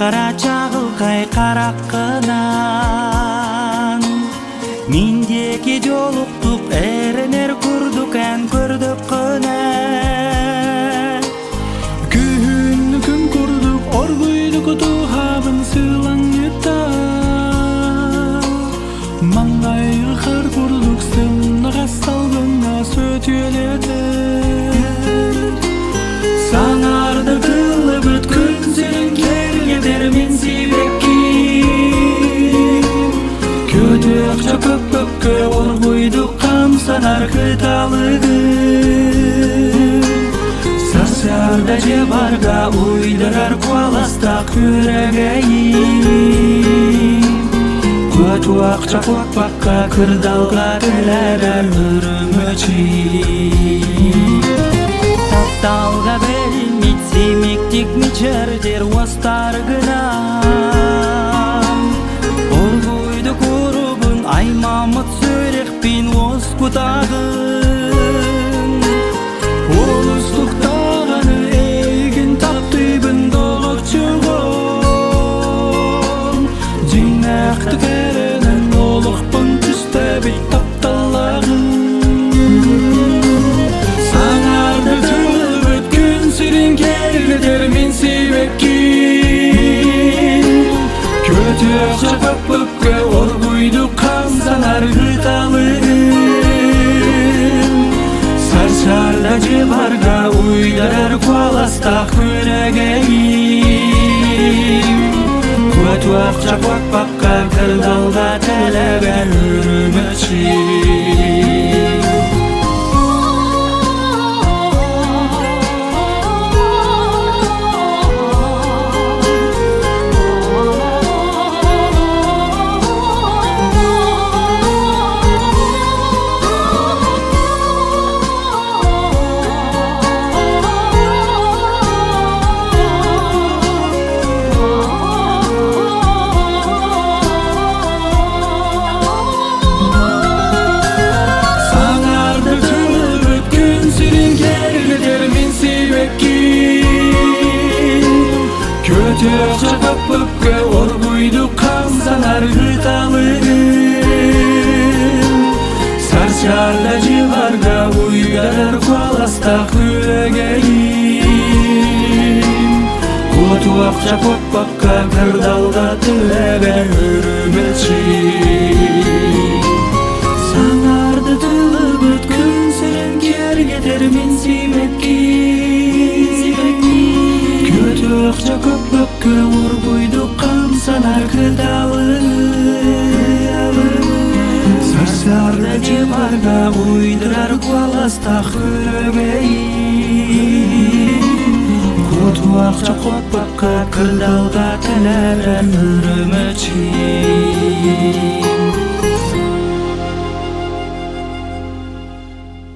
кара чагылкай караккынан миндеки жолуктук эренер курдук эн көрдөк кына күн курдук оргуйлук тухабын сылаңыта маңайгы кар курдук сынга салгына сөтүлөтө саңарды тылып өткөн сенин келгендер мен сүйбекки көтөк чөкөк көккө оргуйдук камсанар кыталыгы сарсарда же барга уйдырар куаластак күрөгөйүм көт акча кокпакка кырдалга тилерер үрүмөчү тапталга берилмит семиктик мичер жер остаргынан оргуйду курубун аймамыт сөйрекпин оскутагын олустуктаганы эгин таптыйбын догокчугон жинакты керенен олукпун түстө бит тапталлагын саңарды тылып өткөн сирин келгендер мен сүйбекки көтөк чапак көккө оргуйду камсанар кыталыгын сарсарда же барга уйдарар куаластак күрөгөйүм көт акча кокпакка кырдалга телебер үрүмөчү көтөк чапак көккө оргуйду камсанар кыталыгын сарсарда же барга уйдарар куаластак күрөгөйүм көт акча кокпакка кырдалга тилебер үрүмөчү саңарды тылып өткөн сирен кергедер мен сүйбекки көтөк чөкөк көккө оргуйду камсанар кыталыгын сарсарда же барга уйдырар куаластак күрөгөйүм көт акча кокпакка кырдалга телерен үрүмөчү